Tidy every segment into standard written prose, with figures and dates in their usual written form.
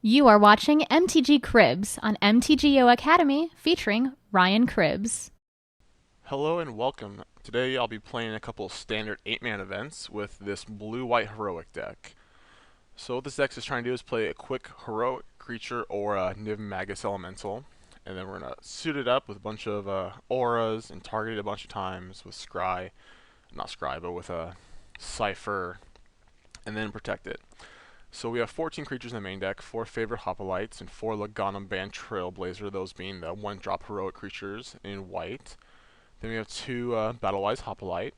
You are watching MTG Cribs on Mtgo Academy featuring RYANCRABBS. Hello and welcome. Today I'll be playing a couple standard 8-man events with this blue-white heroic deck. So what this deck is trying to do is play a quick heroic creature or a Niv Magus Elemental, and then we're going to suit it up with a bunch of auras and target it a bunch of times with but with a Cypher, and then protect it. So we have 14 creatures in the main deck, 4 favorite Hoplites, and 4 Laghanum Band Trailblazer, those being the 1-drop heroic creatures in white. Then we have 2 Battlewise Hoplite,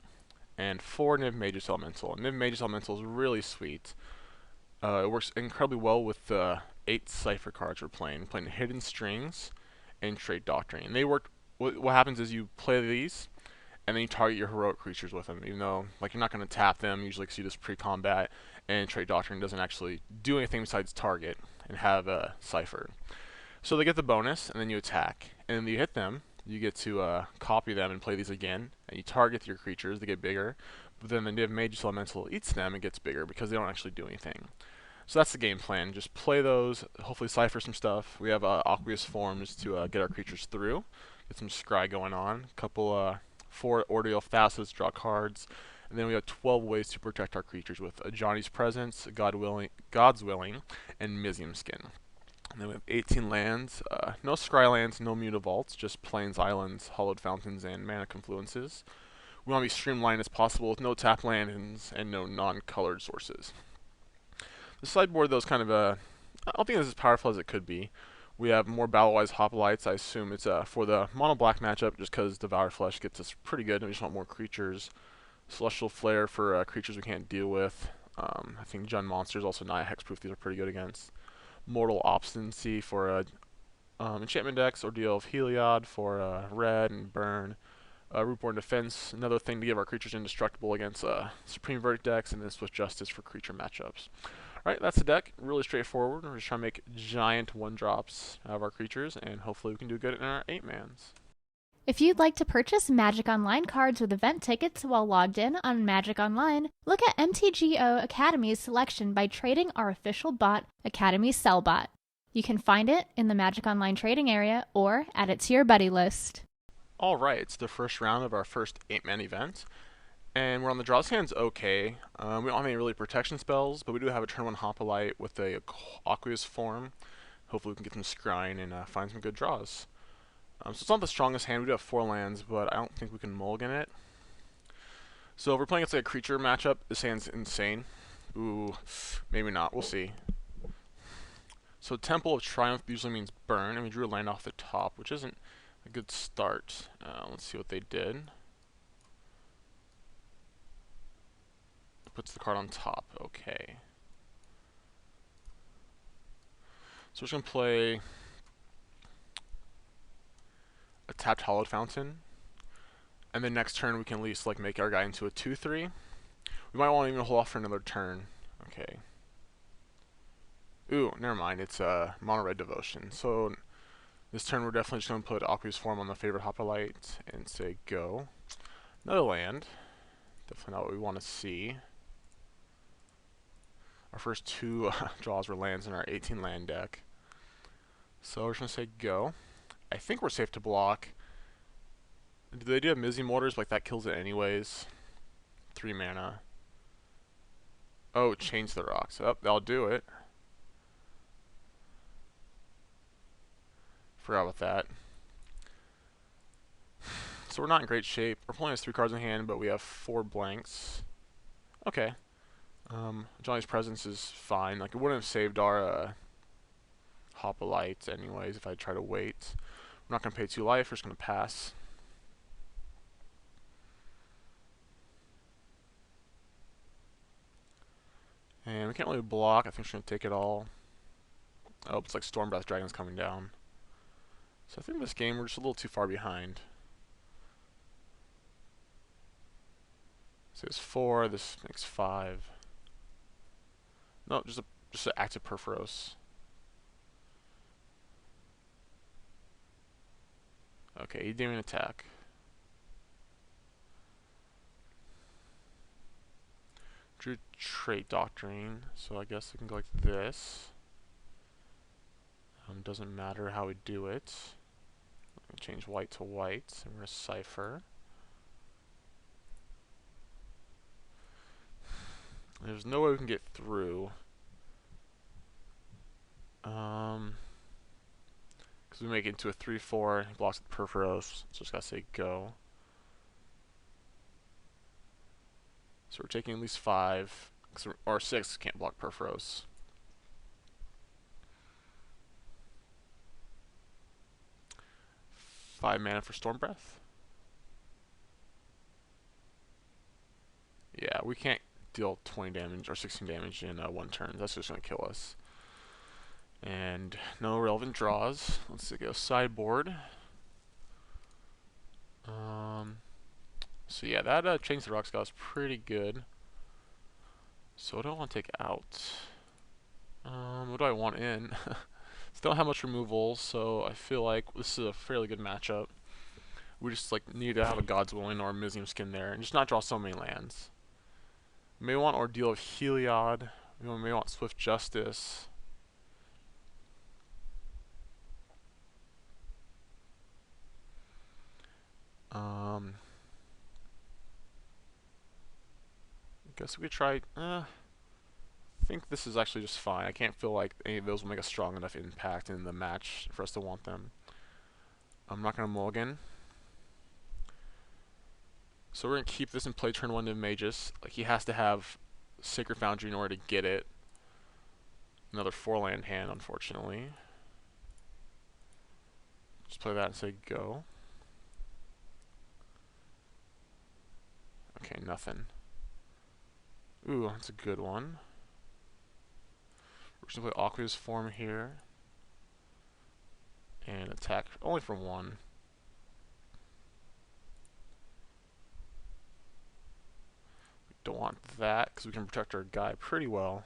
and 4 Niv Magus Elemental. Niv Magus Elemental is really sweet. It works incredibly well with the 8 Cypher cards we're playing Hidden Strings and Trait Doctrine. And they work. What happens is you play these, and then you target your heroic creatures with them, even though you're not going to tap them usually because you just pre-combat, and Trait Doctrine doesn't actually do anything besides target and have a Cypher. So they get the bonus, and then you attack, and then you hit them. You get to copy them and play these again, and you target your creatures, they get bigger, but then the Niv Magus Elemental eats them and gets bigger because they don't actually do anything. So that's the game plan. Just play those, hopefully Cypher some stuff. We have Aqueous Forms to get our creatures through, get some scry going on, a couple 4 Ordeal Facets, draw cards, and then we have 12 ways to protect our creatures with Ajani's Presence, God's Willing, and Mizium Skin. And then we have 18 lands, no scry lands, no mutavaults, just plains, islands, hollowed fountains, and mana confluences. We want to be streamlined as possible with no tap lands and no non-colored sources. The sideboard, though, is kind of I don't think it's as powerful as it could be. We have more Battlewise Hoplites. I assume it's for the mono-black matchup just because Devour Flesh gets us pretty good and we just want more creatures. Celestial Flare for creatures we can't deal with. I think Jund Monsters, also Naya Hexproof, these are pretty good against. Mortal Obstinacy for enchantment decks, Ordeal of Heliod for red and burn. Rootborn Defense, another thing to give our creatures indestructible against Supreme Verdict decks, and then Swift Justice for creature matchups. Alright, that's the deck. Really straightforward. We're just trying to make giant 1-drops out of our creatures, and hopefully we can do good in our 8-mans. If you'd like to purchase Magic Online cards with event tickets while logged in on Magic Online, look at MTGO Academy's selection by trading our official bot, Academy Sellbot. You can find it in the Magic Online trading area or add it to your buddy list. Alright, it's the first round of our first 8-man event. And we're on the draw. This hand's okay. We don't have any really protection spells, but we do have a turn 1 Hoplite with a Aqueous Form. Hopefully we can get some scrying and find some good draws. So it's not the strongest hand. We do have 4 lands, but I don't think we can mulligan it. So if we're playing against a creature matchup, this hand's insane. Ooh, maybe not. We'll see. So Temple of Triumph usually means burn, and we drew a land off the top, which isn't a good start. Let's see what they did. Puts the card on top. Okay. So we're just going to play a tapped Hollowed Fountain. And then next turn we can at least make our guy into a 2/3. We might want to even hold off for another turn. Okay. Ooh, never mind. It's Mono Red Devotion. So this turn we're definitely just going to put Aqueous Form on the favorite Hoplite and say go. Another land. Definitely not what we want to see. Our first 2 draws were lands in our 18 land deck. So we're just going to say go. I think we're safe to block. Do they do have Mizium Mortars? That kills it anyways. 3 mana. Oh, change the rocks. Oh, that'll do it. Forgot about that. So we're not in great shape. Our opponent has 3 cards in hand, but we have 4 blanks. Okay. Johnny's Presence is fine. It wouldn't have saved our Hoplite anyways if I try to wait. We're not going to pay 2 life. We're just going to pass. And we can't really block. I think we're going to take it all. Oh, it's like Stormbreath Dragon's coming down. So I think this game we're just a little too far behind. So it's 4. This makes 5. No, just an active Perforos. Okay, he didn't even attack. Drew Trait Doctrine, so I guess we can go like this. Doesn't matter how we do it. Change white to white, and we're going to cipher. There's no way we can get through. Because we make it into a 3-4, he blocks the Perforos, so just gotta say go. So we're taking at least 5, or 6 can't block Perforos. Five mana for Storm Breath. Yeah, we can't deal 20 damage or 16 damage in one turn. That's just gonna kill us. And no relevant draws. Let's go sideboard. So yeah, that Change the Rock Scout is pretty good. So what do I want to take out? What do I want in? Still don't have much removal, so I feel like this is a fairly good matchup. We just like need to have a God's Willing or a Museum Skin there, and just not draw so many lands. We may want Ordeal of Heliod. We may want Swift Justice. I guess we could try. I think this is actually just fine. I can't feel like any of those will make a strong enough impact in the match for us to want them. I'm not gonna mulligan. So we're gonna keep this and play turn 1 to Magus. Like he has to have Sacred Foundry in order to get it. Another 4-land hand, unfortunately. Just play that and say go. Okay, nothing. Ooh, that's a good one. We're just gonna play Aqua's Form here. And attack only for 1. We don't want that because we can protect our guy pretty well.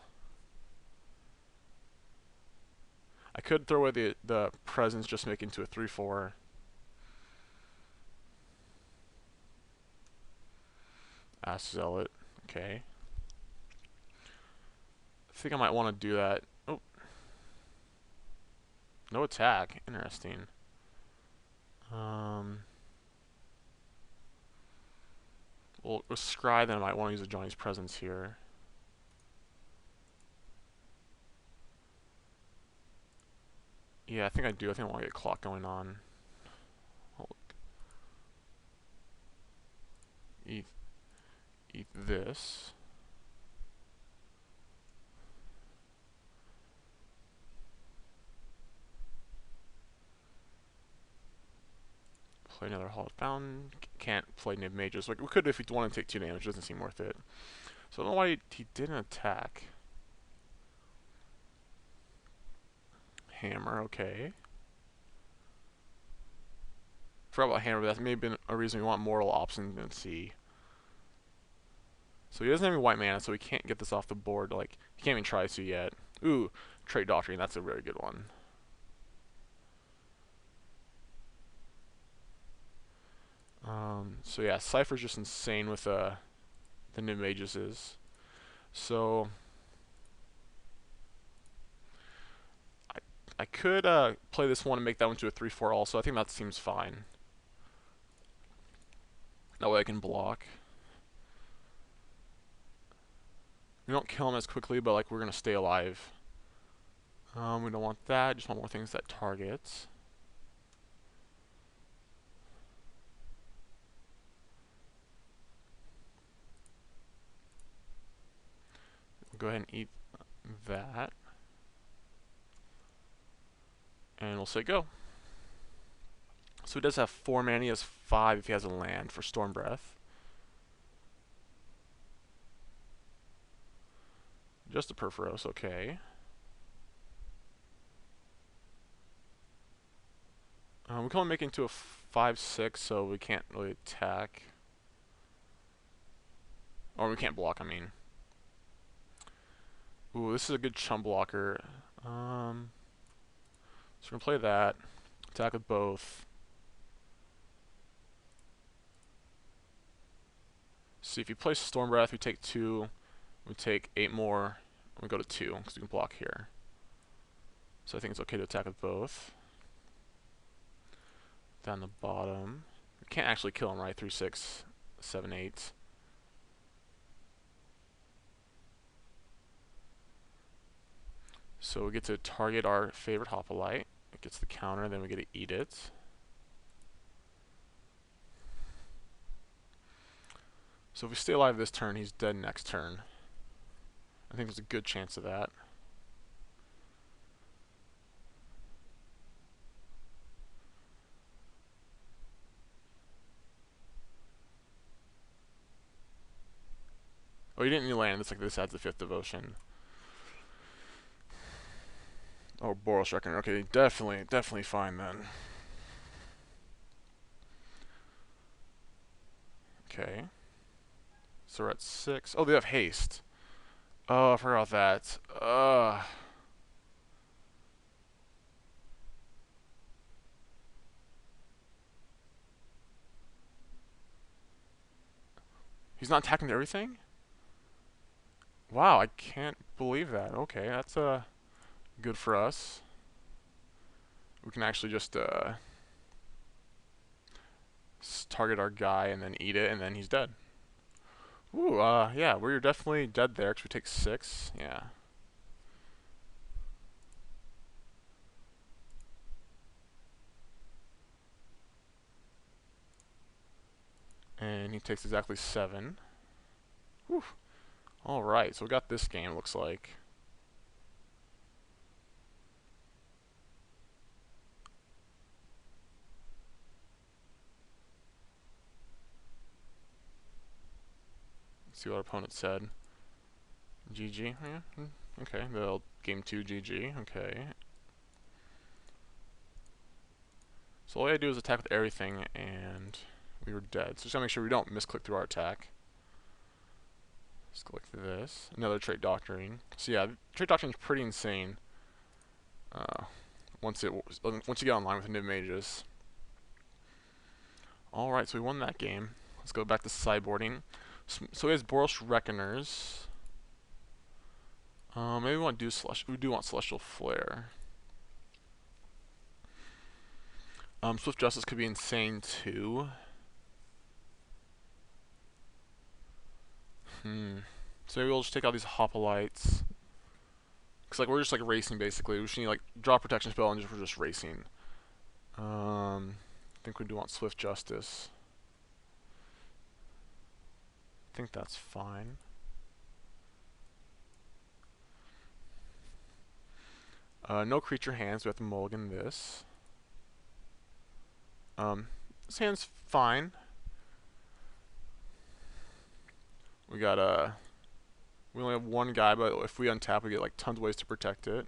I could throw away the presence, just make it into a 3-4. Ask Zealot. Okay. I think I might want to do that. Oh. No attack. Interesting. Well, with Scry, then I might want to use a Johnny's Presence here. Yeah, I think I do. I think I want to get clock going on. Eat this. Play another Hall Found. Can't play Nib Mages. Like we could if we wanted to take 2 damage. Doesn't seem worth it. So I don't know why he didn't attack. Hammer, okay. Forgot about Hammer, but that may have been a reason we want Mortal Option and C. So he doesn't have any white mana, so he can't get this off the board. Like he can't even try to yet. Ooh, Trait Doctrine. That's a very good one. So yeah, Cypher's just insane with the Nib Mages is. So I could play this one and make that one to a 3-4 also. I think that seems fine. That way I can block. We don't kill him as quickly, but like we're gonna stay alive. We don't want that. Just want more things that target. We'll go ahead and eat that. And we'll say go. So he does have 4 mana. He has 5 if he has a land for Storm Breath. Just a Perforos, okay. We can only make it into a 5-6, so we can't really attack. Or we can't block, I mean. Ooh, this is a good chump blocker. So we're gonna play that. Attack with both. See, if you play Storm Breath, we take 2. We take 8 more. We go to 2, because we can block here. So I think it's okay to attack with both. Down the bottom. We can't actually kill him, right? 3, 6, 7, 8. So we get to target our favorite Hoplite. It gets the counter, then we get to eat it. So if we stay alive this turn, he's dead next turn. I think there's a good chance of that. Oh, he didn't need land. It's like this adds the 5th devotion. Oh, Boros Reckoner. Okay, definitely fine then. Okay. So we're at 6. Oh, they have haste. Oh, I forgot about that. He's not attacking to everything? Wow, I can't believe that. Okay, that's good for us. We can actually just target our guy and then eat it, and then he's dead. Ooh, yeah, we're definitely dead there, because we take 6. Yeah. And he takes exactly 7. Whew. Alright, so we got this game, looks like. Let's see what our opponent said. GG. Yeah. Okay, well, game 2 GG. Okay. So all I gotta do is attack with everything, and we were dead. So just gotta make sure we don't misclick through our attack. Let's click this. Another trait doctoring. So yeah, trait doctoring is pretty insane. Once you get online with Niv Mages. All right, so we won that game. Let's go back to sideboarding. So he has Boros Reckoners. Maybe we do want Celestial Flare. Swift Justice could be insane too. So maybe we'll just take out these Hoplites. Cause like we're just like racing basically. We just need like draw protection spell and we're just racing. I think we do want Swift Justice. I think that's fine. No creature hands. We have to mulligan this. This hand's fine. We got we only have one guy, but if we untap, we get like tons of ways to protect it.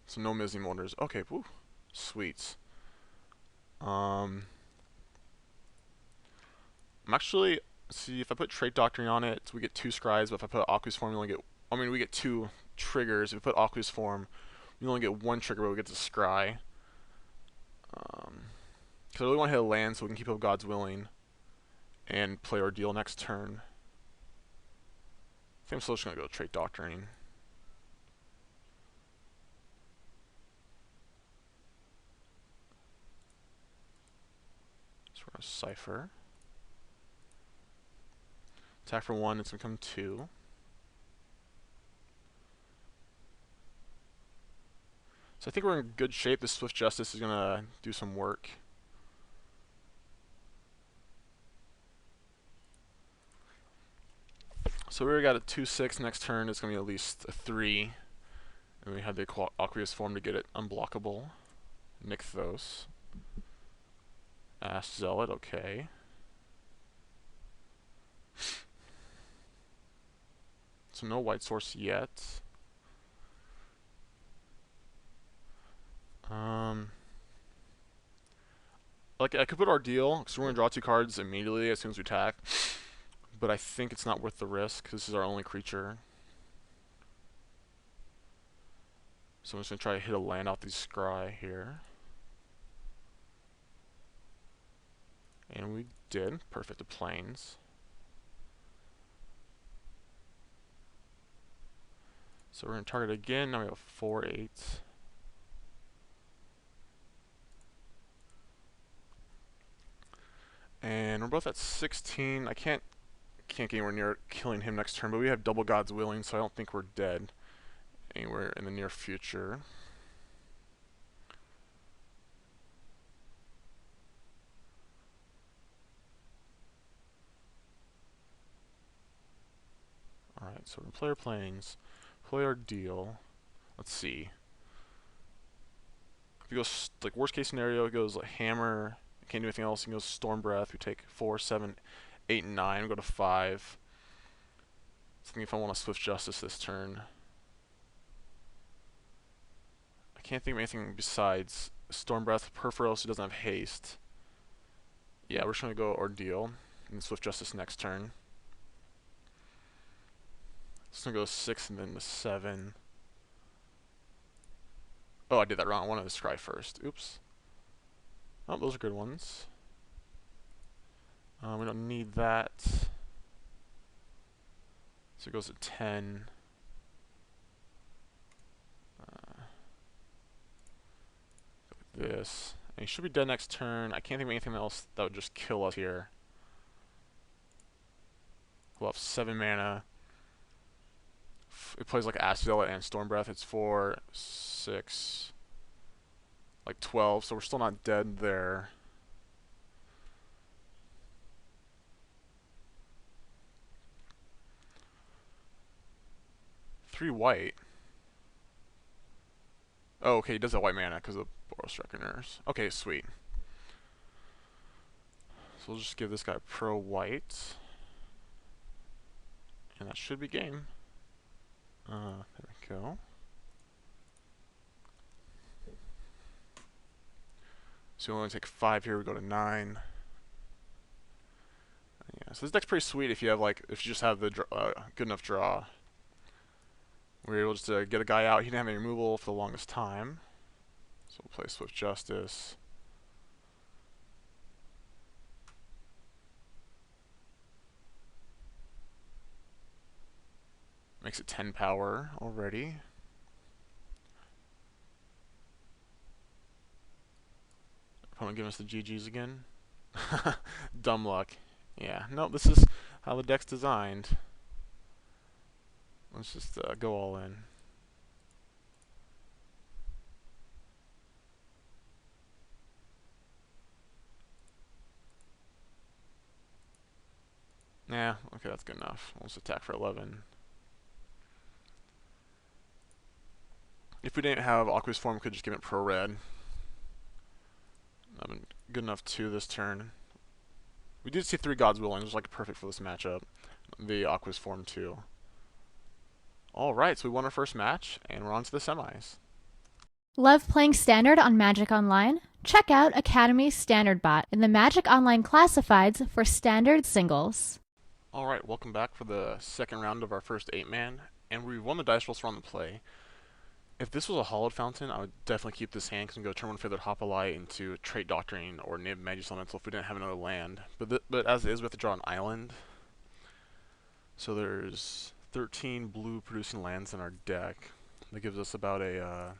So no Mizzy Molders. Okay, woo. Sweet. I'm actually, see, if I put Trait Doctrine on it, we get 2 Scribes, but if I put Aqueous Form, we only get, we get 2 triggers. If we put Aqueous Form, we only get 1 trigger, but we get to Scry. Because I really want to hit a land so we can keep up God's Willing and play Ordeal next turn. I think I'm still just going to go Trait Doctrine. So we're going to Cipher. Attack for 1, it's going to become 2. So I think we're in good shape. This Swift Justice is going to do some work. So we already got a 2/6 next turn. It's going to be at least a 3. And we have the Aqueous Form to get it unblockable. Nykthos. Ash Zealot, okay. So no white source yet. Like I could put Ordeal, because we're going to draw 2 cards immediately as soon as we attack. But I think it's not worth the risk, because this is our only creature. So I'm just going to try to hit a land off these Scry here. And we did. Perfect to Plains. So we're going to target again. Now we have 4-8. And we're both at 16. I can't get anywhere near killing him next turn, but we have double God's Willing, so I don't think we're dead anywhere in the near future. Alright, so in player planes, player deal. Let's see. If he goes, like, worst case scenario, it goes like hammer, can't do anything else. He goes storm breath. We take 4, 7, 8, and 9. We go to 5. So thinking if I want to swift justice this turn. I can't think of anything besides storm breath. Perforos, who doesn't have haste. Yeah, we're just gonna go ordeal and swift justice next turn. It's gonna go 6 and then the 7. Oh, I did that wrong. I wanted to scry first. Oops. Oh, those are good ones. We don't need that. So it goes to 10. Like this. And he should be dead next turn. I can't think of anything else that would just kill us here. We'll have 7 mana. It plays like Asphodel and Storm Breath. It's 4, 6, like 12. So we're still not dead there. Three white. Oh, okay, he does have white mana because of Boros Reckoners. Okay, sweet. So we'll just give this guy pro white. And that should be game. There we go. So we only take 5 here, we go to 9. Yeah, so this deck's pretty sweet if you have if you just have the good enough draw. We were able just to get a guy out. He didn't have any removal for the longest time. So we'll play Swift Justice. Makes it 10 power already. Opponent giving us the GGs again. Dumb luck. Yeah, no, this is how the deck's designed. Let's just go all in. Yeah, okay, that's good enough. We'll just attack for 11. If we didn't have Aqua's form, we could just give it pro red. I've been good enough too this turn. We did see 3 Gods Willing, which was like perfect for this matchup. The Aqua's form too. Alright, so we won our first match, and we're on to the semis. Love playing Standard on Magic Online? Check out Academy Standard Bot in the Magic Online Classifieds for Standard Singles. Alright, welcome back for the second round of our first 8-man, and we won the dice rolls from the play. If this was a Hollowed Fountain, I would definitely keep this hand because we can go turn 1 Feathered Hoplite into Trait Doctrine or Nib Magic Elemental if we didn't have another land. But as it is, we have to draw an island. So there's 13 blue producing lands in our deck. That gives us about a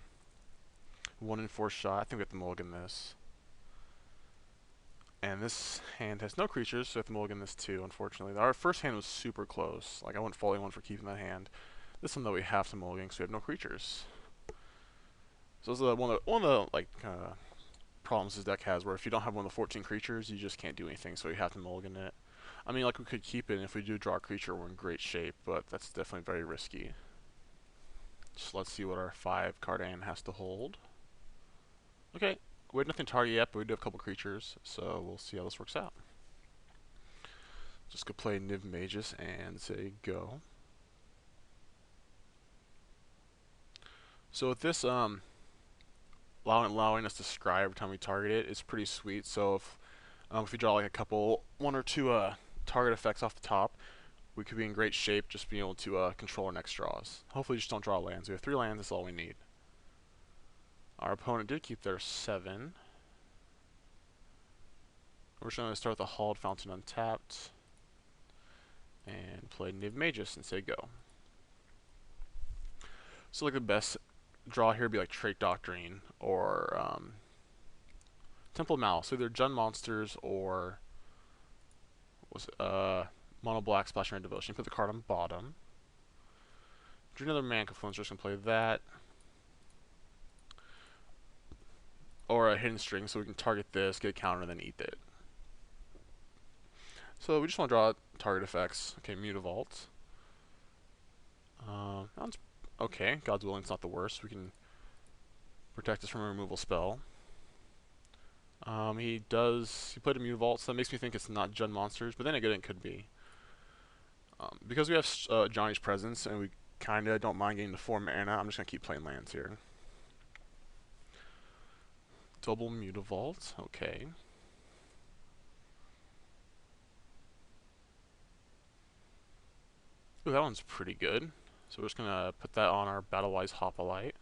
1 in 4 shot. I think we have to mulligan this. And this hand has no creatures, so we have to mulligan this too, unfortunately. Our first hand was super close. Like, I wouldn't fault anyone for keeping that hand. This one, though, we have to mulligan because we have no creatures. So this is one of the problems this deck has, where if you don't have one of the 14 creatures, you just can't do anything, so you have to mulligan it. I mean, like, we could keep it, and if we do draw a creature, we're in great shape, but that's definitely very risky. So let's see what our 5-card hand has to hold. Okay, we have nothing to target yet, but we do have a couple creatures, so we'll see how this works out. Just go play Niv Magus and say go. So with this, allowing us to scry every time we target it is pretty sweet. So if we draw like one or two target effects off the top, we could be in great shape just being able to control our next draws. Hopefully just don't draw lands. We have 3 lands, that's all we need. Our opponent did keep their 7. We're just going to start with a Hollowed Fountain untapped and play Niv Magus and say go. So like the best draw here would be like Trait Doctrine or Temple Mouse. So either Jund Monsters or was it, Mono Black Splash Red Devotion. Put the card on bottom. Drew another Mana Confluence, just gonna play that. Or a Hidden String, so we can target this, get a counter, and then eat it. So we just want to draw target effects. Okay, Mutavault. That's okay. God's Willing's not the worst. We can protect us from a removal spell. He played a Mutavault, so that makes me think it's not Jund Monsters, but then again, it could be. Because we have Johnny's Presence, and we kinda don't mind getting the 4 mana, I'm just gonna keep playing lands here. Double Mutavault, okay. Ooh, that one's pretty good. So we're just gonna put that on our Battlewise Hoplite.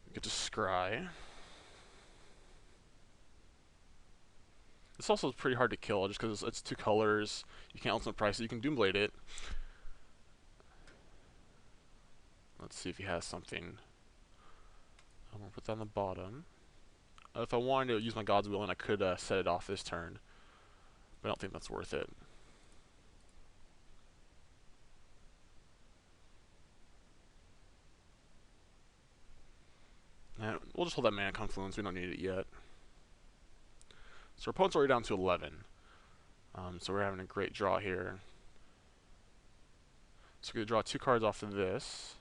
We get to Scry. This also is pretty hard to kill just because it's 2 colors. You can't ultimate price it. You can Doomblade it. Let's see if he has something. I'm gonna put that on the bottom. If I wanted to use my God's Will, and I could set it off this turn, but I don't think that's worth it. And we'll just hold that Mana Confluence. We don't need it yet. So our opponent's already down to 11. So we're having a great draw here. So we're gonna draw 2 cards off of this.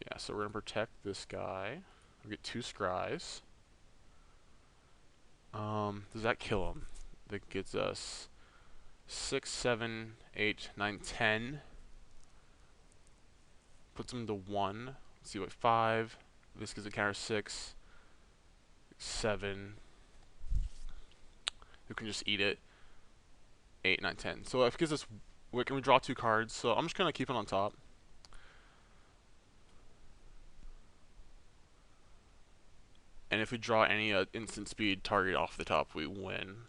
Yeah, so we're going to protect this guy. We get 2 Scries. Does that kill him? That gets us 6, 7, 8, 9, 10. Puts him to 1. Let's see what, 5. This gives a counter 6, 7. Who can just eat it? 8, 9, 10. So if it gives us, we draw 2 cards. So I'm just going to keep it on top. And if we draw any instant speed target off the top, we win.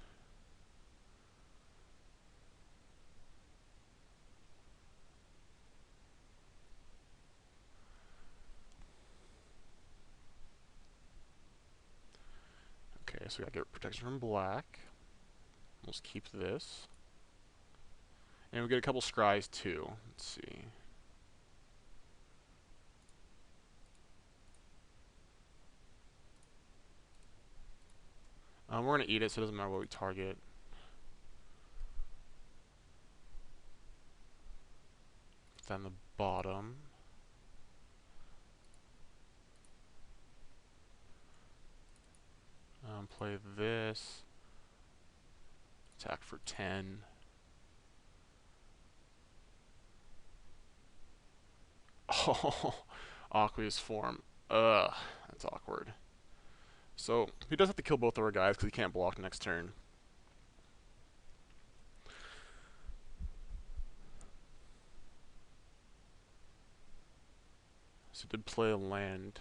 Okay, so we gotta get protection from black. We'll just keep this. And we get a couple Scries too. Let's see. We're going to eat it, so it doesn't matter what we target. Put that on the bottom. Play this. Attack for 10. Oh, Aqueous Form. Ugh, that's awkward. So, he does have to kill both of our guys because he can't block next turn. So, he did play a land.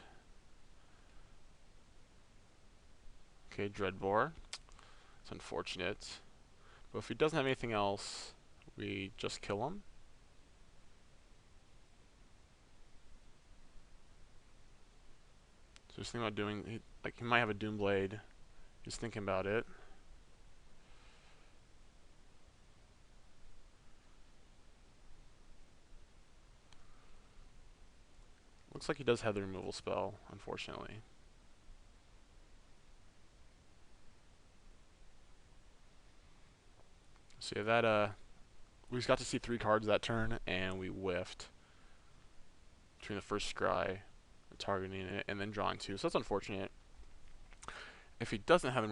Okay, Dreadbore. It's unfortunate. But if he doesn't have anything else, we just kill him. So just thinking about doing, he might have a Doomblade. Just thinking about it. Looks like he does have the removal spell, unfortunately. So yeah, that we just got to see 3 cards that turn, and we whiffed between the first Scry, targeting it, and then drawing 2. So that's unfortunate. If he doesn't have a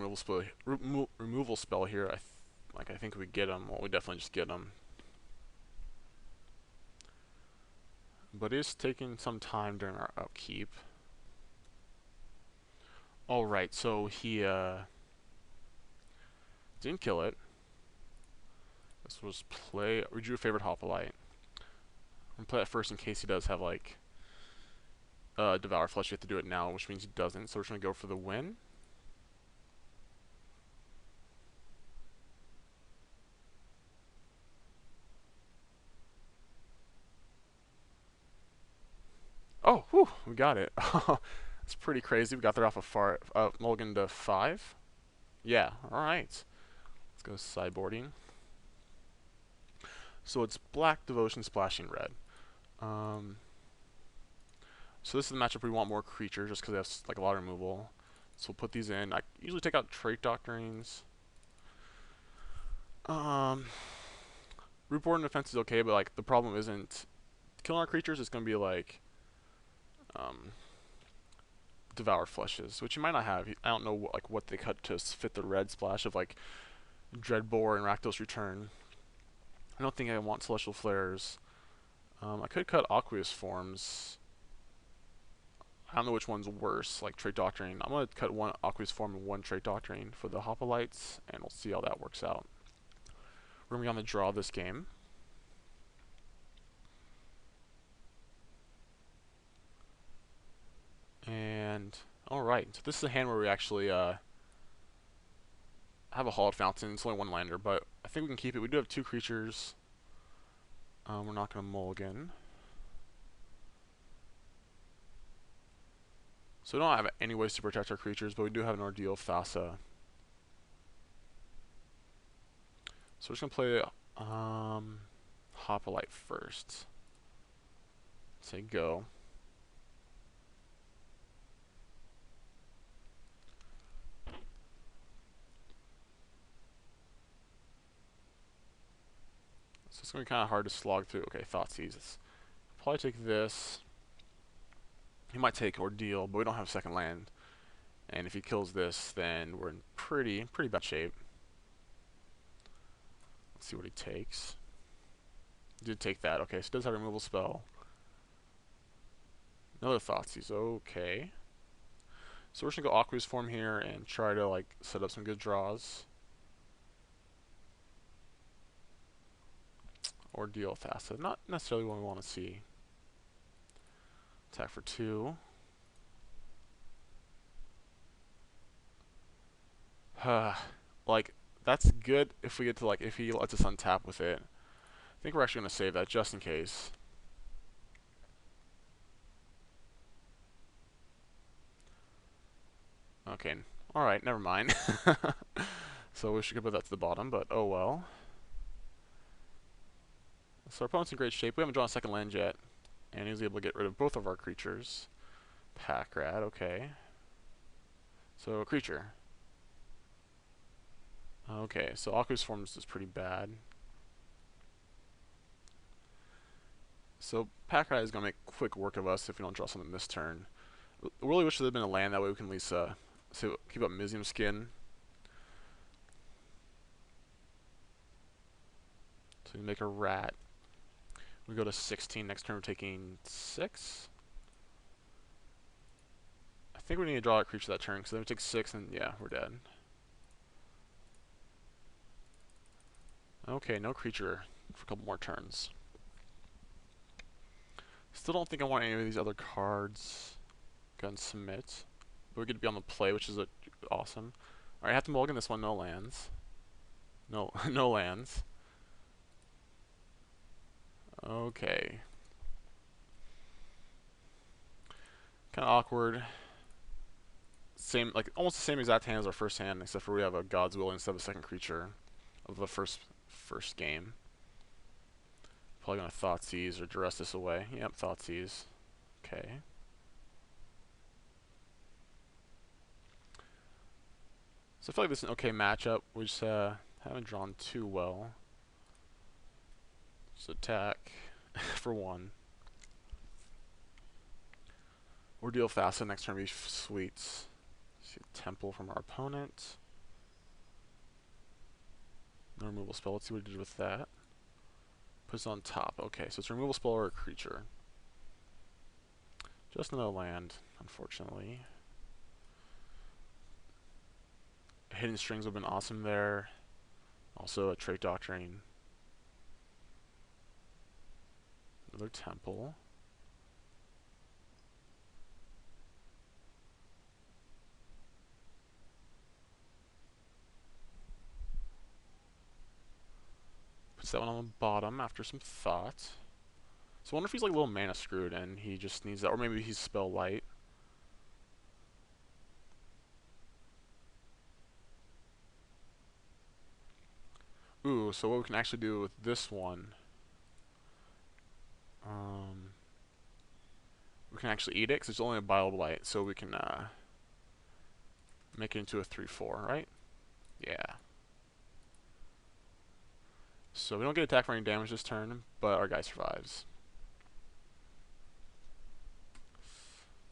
removal spell here, I think we get him. Well, we definitely just get him. But it is taking some time during our upkeep. Alright, so he didn't kill it. This was play. We drew a favorite Hoplite. I'm gonna play that first in case he does have Devour Flesh. You have to do it now, which means he doesn't. So we're just gonna go for the win. Oh, whew, we got it. It's pretty crazy. We got there off a mulligan to 5. Yeah, alright. Let's go sideboarding. So it's black, devotion, splashing red. So this is the matchup where we want more creatures just because they have like a lot of removal. So we'll put these in. I usually take out trait doctrines. Root board and defense is okay, but like the problem isn't killing our creatures. It's gonna be like devour fleshes, which you might not have. I don't know what they cut to fit the red splash of like Dreadbore and Rakdos Return. I don't think I want Celestial Flares. I could cut Aqueous Forms. I don't know which one's worse, like Trait Doctrine. I'm going to cut one Aqueous Form and one Trait Doctrine for the Hoplites, and we'll see how that works out. We're going to be on the draw this game. And, alright, so this is a hand where we actually have a Hallowed Fountain. It's only one lander, but I think we can keep it. We do have 2 creatures. We're not going to mulligan. So we don't have any ways to protect our creatures, but we do have an Ordeal of Thassa. So we're just going to play Hoplite first. Say go. So it's going to be kind of hard to slog through. Okay, Thoughtseize. Probably take this. He might take Ordeal, but we don't have second land. And if he kills this, then we're in pretty bad shape. Let's see what he takes. He did take that. Okay, so he does have a removal spell. Another Thoughtseize. Okay. So we're just going to go Aqueous Form here and try to like set up some good draws. Ordeal Thassa. Not necessarily what we want to see. Attack for 2. Like, that's good if we get to, like, if he lets us untap with it. I think we're actually going to save that just in case. Okay, alright, never mind. So we should put that to the bottom, but oh well. So our opponent's in great shape. We haven't drawn a second land yet. And he was able to get rid of both of our creatures. Packrad, okay. So, creature. Okay, so Aqueous Forms is pretty bad. So Packrad is going to make quick work of us if we don't draw something this turn. I really wish there had been a land, that way we can at least keep up Mizium Skin. So we make a rat. We go to 16 next turn, we're taking 6. I think we need to draw a creature that turn, because then we take 6 and yeah, we're dead. Okay, no creature for a couple more turns. Still don't think I want any of these other cards. Go and submit. But we get to be on the play, which is awesome. Alright, I have to mulligan this one, no lands. No, no lands. Okay. Kind of awkward. Same, like almost the same exact hand as our first hand, except for we have a God's Will instead of a second creature of the first game. Probably gonna Thoughtseize or duress this away. Yep, Thoughtseize. Okay. So I feel like this is an okay matchup. We just haven't drawn too well. Just attack for 1. Ordeal Thassa next turn be sweet. See a Temple from our opponent. No removal spell. Let's see what he did with that. Puts it on top. Okay, so it's a removal spell or a creature. Just another land, unfortunately. Hidden Strings would have been awesome there. Also a Trait Doctrine. Another Temple. Puts that one on the bottom after some thought. So I wonder if he's like a little mana screwed and he just needs that, or maybe he's spell light. Ooh, so what we can actually do with this one, we can actually eat it because it's only a bile blight, so we can make it into a 3/4, right? Yeah. So we don't get attacked for any damage this turn, but our guy survives.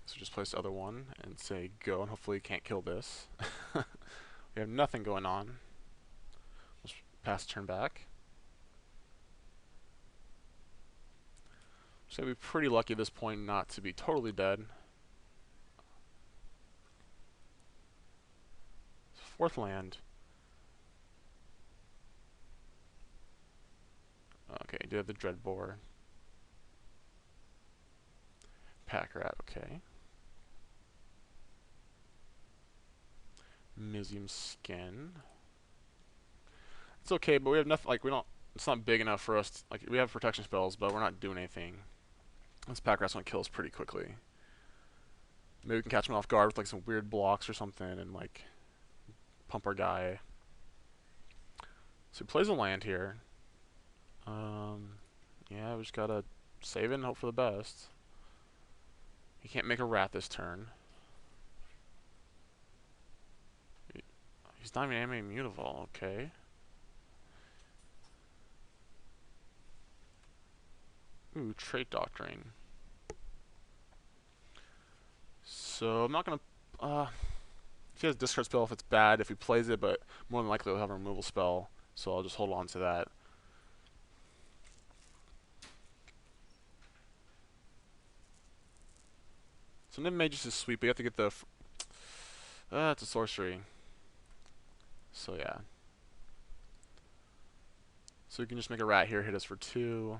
So just place the other one and say go, and hopefully he can't kill this. We have nothing going on. Let's pass turn back. So we'd be pretty lucky at this point not to be totally dead. Fourth land. Okay, do have the Dreadbore. Pack Rat, okay. Mtgo Skin. It's okay, but we have nothing, like, we don't, it's not big enough for us, to, like, we have protection spells, but we're not doing anything. This Pack Rat's gonna kill us pretty quickly. Maybe we can catch him off guard with, like, some weird blocks or something and, like, pump our guy. So he plays a land here. Yeah, we just gotta save it and hope for the best. He can't make a rat this turn. He's not even animating Mutavault, okay. Ooh, Trait Doctrine. So I'm not gonna if he has discard spell if it's bad if he plays it, but more than likely he'll have a removal spell, so I'll just hold on to that. So Nim Magus is sweet, but you have to get the it's a sorcery. So yeah. So we can just make a rat here, hit us for 2.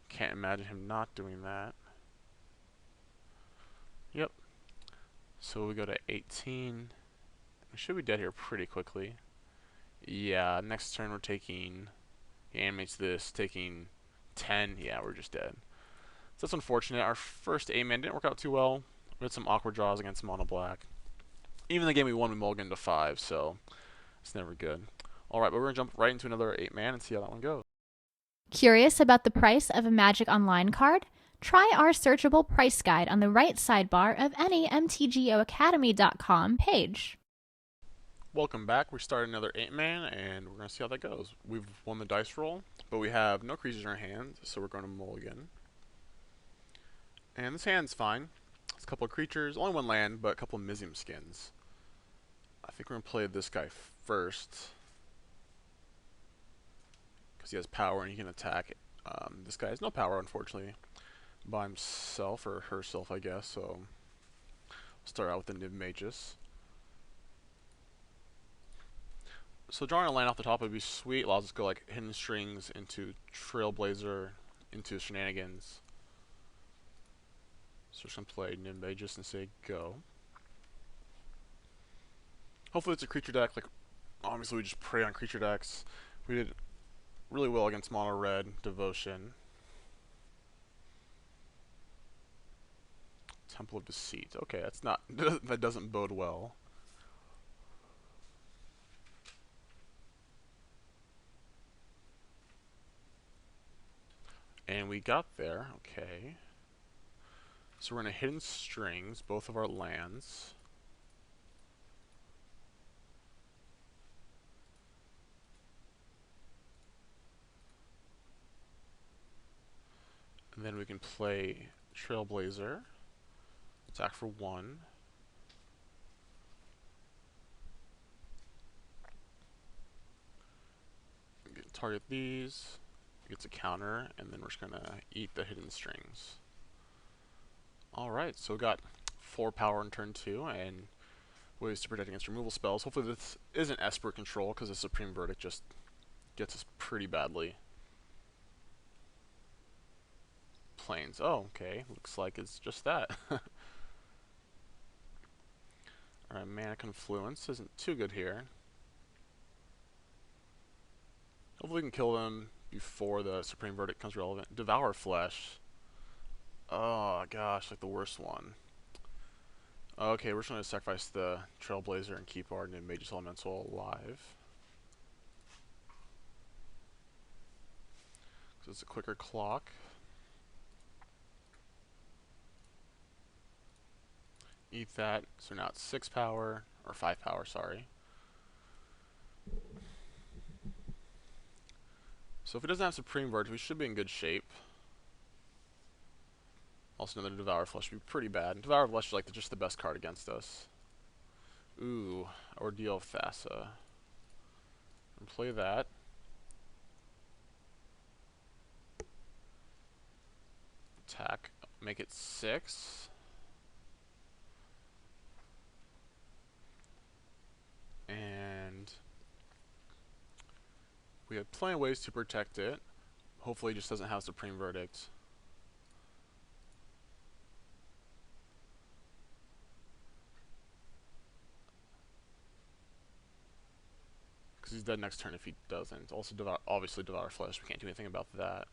Can't imagine him not doing that. Yep. So we go to 18. We should be dead here pretty quickly. Yeah, next turn we're taking... He animates this, taking 10. Yeah, we're just dead. So that's unfortunate. Our first 8-man didn't work out too well. We had some awkward draws against mono black. Even the game we won, we mulliganed to 5, so it's never good. Alright, but we're going to jump right into another 8-man and see how that one goes. Curious about the price of a Magic Online card? Try our searchable price guide on the right sidebar of any mtgoacademy.com page. Welcome back. We started another 8-man, and we're going to see how that goes. We've won the dice roll, but we have no creatures in our hand, so we're going to mulligan. And this hand's fine. It's a couple of creatures, only one land, but a couple of Mtgo skins. I think we're going to play this guy first, because he has power and he can attack. This guy has no power, unfortunately, by himself, or herself, I guess, so we'll start out with the Nim Magus. So drawing a land off the top would be sweet. Allows us to go like Hidden Strings into Trailblazer into Shenanigans. So we're just going to play Nim Magus and say go. Hopefully it's a creature deck. Like, obviously we just prey on creature decks. We did really well against mono red Devotion. Temple of Deceit. Okay, that's not that doesn't bode well. And we got there. Okay. So we're going to Hidden Strings both of our lands. And then we can play Trailblazer. Attack for 1. Target these. Gets a counter, and then we're just going to eat the Hidden Strings. Alright, so we got 4 power in turn 2, and ways to protect against removal spells. Hopefully this isn't Esper control, because the Supreme Verdict just gets us pretty badly. Plains. Oh, okay. Looks like it's just that. Alright, Mana Confluence isn't too good here. Hopefully we can kill them before the Supreme Verdict becomes relevant. Devour Flesh. Oh gosh, like the worst one. Okay, we're just going to sacrifice the Trailblazer and keep our Magus Elemental alive. So it's a quicker clock. Eat that. So now it's 6 power, or 5 power, sorry. So if it doesn't have Supreme Verdict, we should be in good shape. Also, another Devour Flesh would be pretty bad. Devour Flesh is like just the best card against us. Ooh, Ordeal of Thassa. And play that. Attack. Make it 6. And we have plenty of ways to protect it. Hopefully it just doesn't have Supreme Verdict. Because he's dead next turn if he doesn't. Also, obviously Devour Flesh. We can't do anything about that.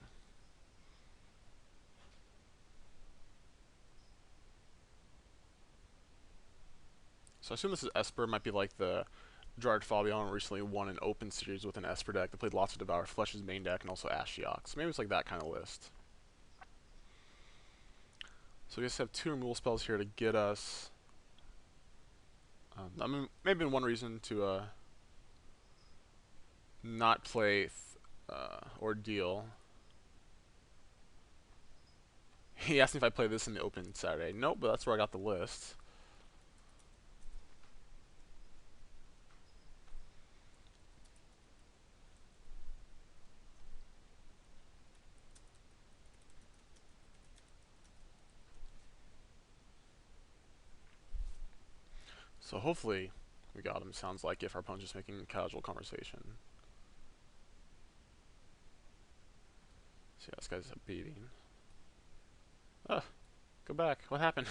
So I assume this is Esper. Might be like the Gerard Fabian recently won an open series with an Esper deck that played lots of Devour Flesh's main deck and also Ashiok. So maybe it's like that kind of list. So we just have 2 removal spells here to get us. I mean, maybe one reason to not play Ordeal. He asked me if I play this in the open Saturday. Nope, but that's where I got the list. So hopefully we got him. Sounds like if our opponent's just making casual conversation. So yeah, this guy's a beating. Go back. What happened?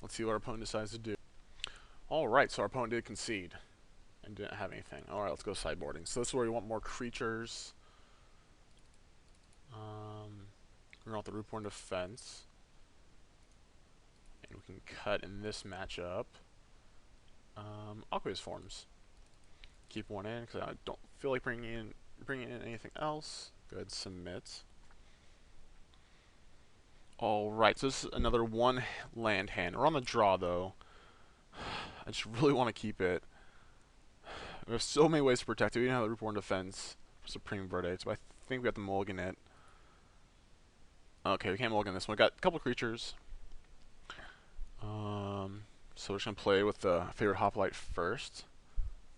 Let's see what our opponent decides to do. Alright, so our opponent did concede and didn't have anything. Alright, let's go sideboarding. So this is where we want more creatures. We're going to want the Rootborn Defense. And we can cut in this matchup. Aqueous Forms. Keep one in because I don't feel like bringing in anything else. Go ahead and submit. Alright, so this is another 1 land hand. We're on the draw though. I just really want to keep it. We have so many ways to protect it. We didn't have the Rootborn Defense for Supreme Verdict, but I think we have to mulligan it. Okay, we can't mulligan this one. We got a couple creatures. So we're just going to play with the favorite Hoplite first.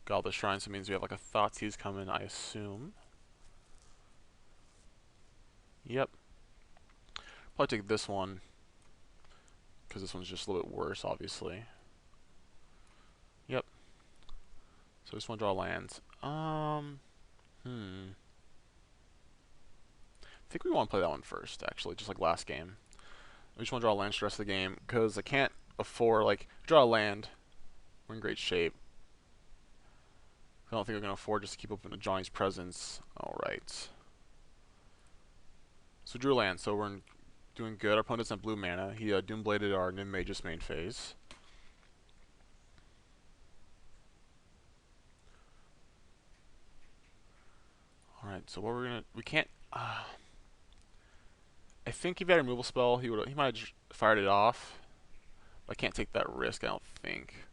Got the Shrine, so it means we have like a Thoughtseize coming, I assume. Yep. Probably take this one, because this one's just a little bit worse, obviously. Yep. So I just want to draw lands. I think we want to play that one first, actually, just like last game. I just want to draw lands for the rest of the game, because I can't afford, like, draw a land. We're in great shape. I don't think we're going to afford just to keep open Johnny's Presence. Alright. So drew a land, so we're doing good. Our opponent doesn't have blue mana. He Doombladed our Magus main phase. Alright, so what we're going to... We can't... I think if he had a removal spell, he might have fired it off. But I can't take that risk, I don't think.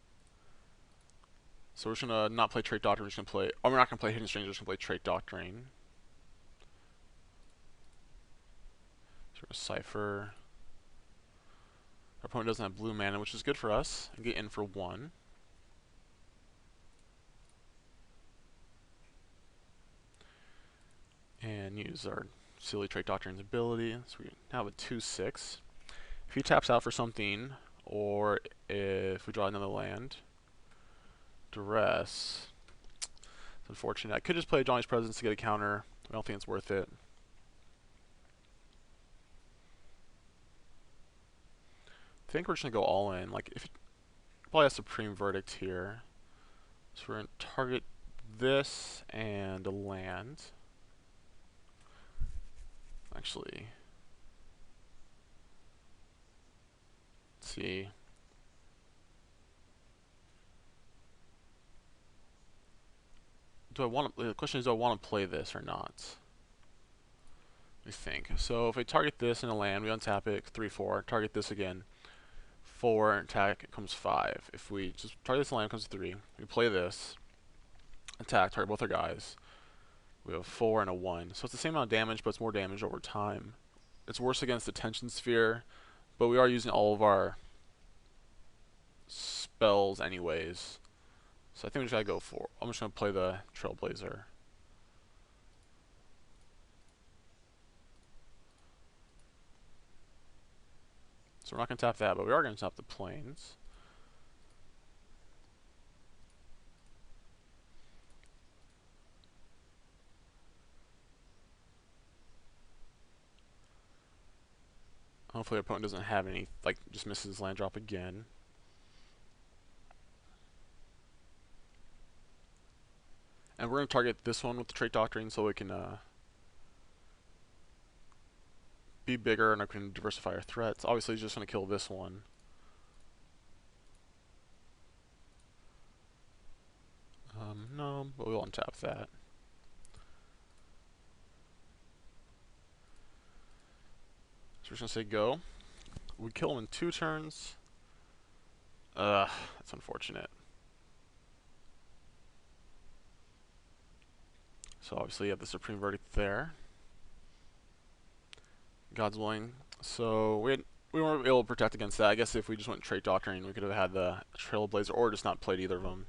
So we're just going to not play Trait Doctrine, we're just going to play... Oh, we're not going to play Hidden Stranger, we're just going to play Trait Doctrine. So we're going to Cypher. Our opponent doesn't have blue mana, which is good for us. And get in for 1. And use our silly Trait Doctrine's ability. So we now have a 2/6. If he taps out for something, or if we draw another land, Duress. It's unfortunate. I could just play Johnny's Presence to get a counter. I don't think it's worth it. I think we're just gonna go all in. Like if probably a Supreme Verdict here. So we're going to target this and a land. Actually, let's see. The question is, do I want to play this or not? Let me think. So if I target this in a land, we untap it, 3/4. Target this again, 4. Attack, it comes 5. If we just target this in a land, it comes 3. We play this, attack, target both our guys. We have a 4 and a 1. So it's the same amount of damage, but it's more damage over time. It's worse against the Tension Sphere, but we are using all of our spells anyways. So I think we just gotta go for. I'm just gonna play the Trailblazer. So we're not gonna tap that, but we are gonna tap the plains. Hopefully our opponent doesn't have any, like, just misses land drop again. And we're going to target this one with the Trait Doctrine so we can be bigger and I can diversify our threats. Obviously, he's just going to kill this one. No, but we'll untap that. So we're just going to say go. We kill him in 2 turns. That's unfortunate. So obviously you have the Supreme Verdict there. God's willing. So we weren't able to protect against that. I guess if we just went Trait Doctrine, we could have had the Trailblazer or just not played either of them.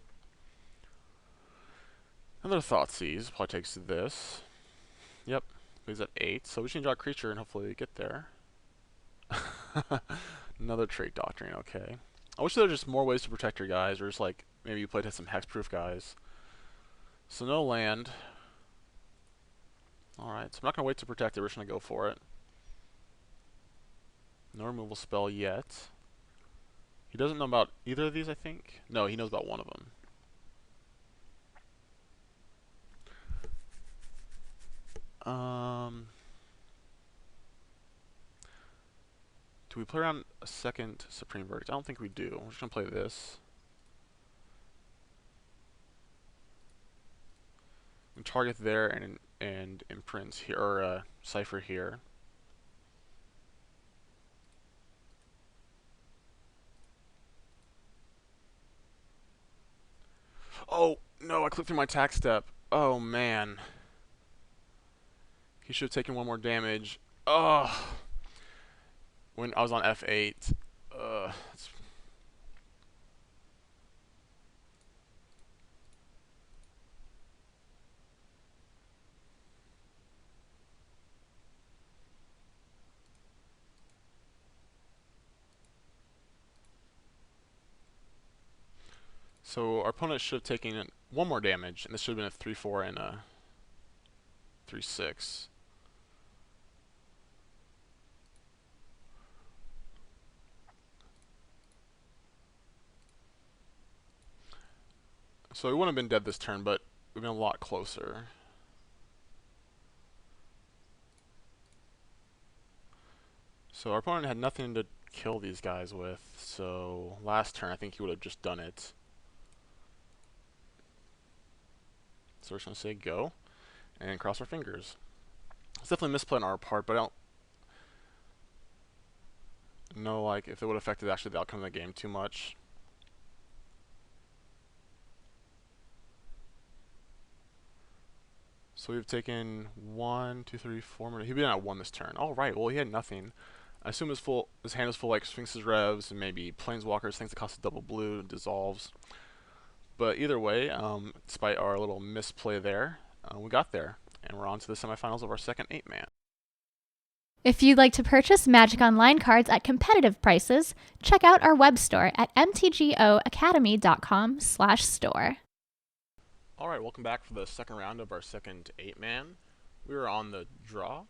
Another Thoughtseize probably takes this. Yep, he's at 8. So we should draw a creature and hopefully get there. Another Trait Doctrine, okay. I wish there were just more ways to protect your guys, or just like maybe you played some hexproof guys. So no land. Alright, so I'm not going to wait to protect it, we're just going to go for it. No removal spell yet. He doesn't know about either of these, I think. No, he knows about one of them. Do we play around a second Supreme Verdict? I don't think we do. We're just going to play this. And target there and imprint here, or cipher here. Oh, no, I clicked through my attack step. Oh, man. He should have taken 1 more damage. Ugh. When I was on F8. So our opponent should have taken 1 more damage, and this should have been a 3/4 and a 3/6. So we wouldn't have been dead this turn, but we've been a lot closer. So our opponent had nothing to kill these guys with, so last turn I think he would have just done it. So we're just going to say go, and cross our fingers. It's definitely a misplay on our part, but I don't know like if it would have affected actually the outcome of the game too much. So we've taken 1, 2, 3, 4 more. He'd been at 1 this turn. All right. Well, he had nothing. I assume his hand is full like Sphinx's Revs and maybe Planeswalkers, things that cost a double blue, dissolves. But either way, despite our little misplay there, we got there, and we're on to the semifinals of our second 8-man. If you'd like to purchase Magic Online cards at competitive prices, check out our web store at mtgoacademy.com/store. Alright, welcome back for the second round of our second 8-man. We were on the draw,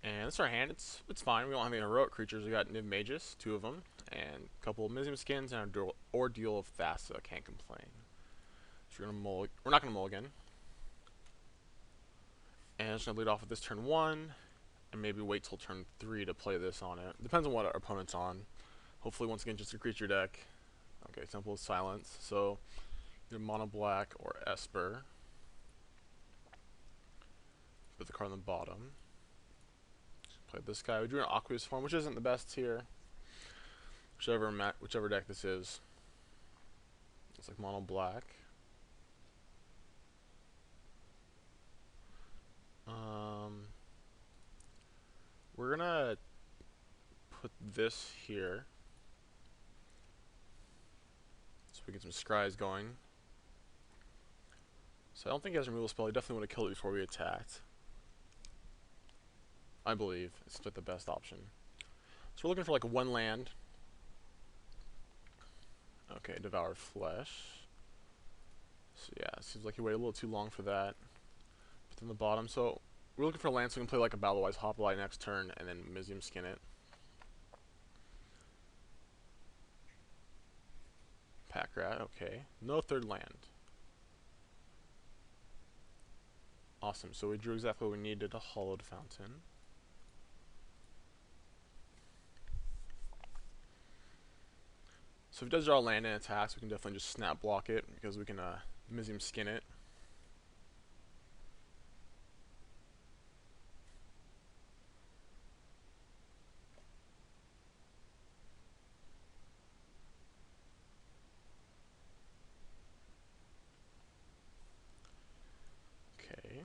and this is our hand. It's fine. We don't have any heroic creatures. We got Niv Magus, 2 of them, and a couple of Mizium skins and an Ordeal of Thassa. Can't complain. So we're not gonna mulligan. And I'm just gonna lead off with this turn 1, and maybe wait till turn 3 to play this on it. Depends on what our opponent's on. Hopefully, once again, just a creature deck. Okay, simple as silence. So either mono black or Esper. Put the card on the bottom. Play this guy. We drew an Aqueous form, which isn't the best here. Whichever deck this is. It's like mono black. We're gonna put this here so we get some scries going. So I don't think he has a removal spell. He definitely would have killed it before we attacked. I believe it's like the best option. So we're looking for like 1 land. Okay, Devour Flesh. So yeah, it seems like he waited a little too long for that. Put in the bottom. So we're looking for a land so we can play like a Battlewise Hoplite next turn and then Mizium Skin it. Pack Rat, okay. No 3rd land. Awesome, so we drew exactly what we needed, a Hollowed Fountain. So if he does draw a land and attacks, we can definitely just snap block it because we can Mizium Skin it. Okay.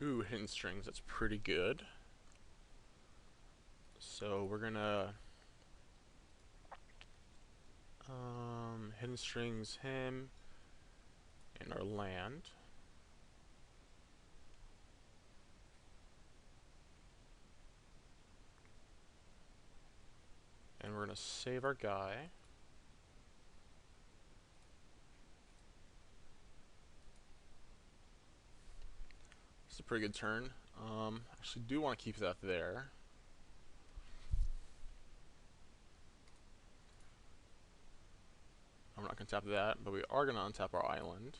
Ooh, Hidden Strings, that's pretty good. So we're gonna Hidden Strings him and our land. And we're gonna save our guy. It's a pretty good turn. Actually do want to keep that there. I'm not going to tap that, but we are going to untap our island.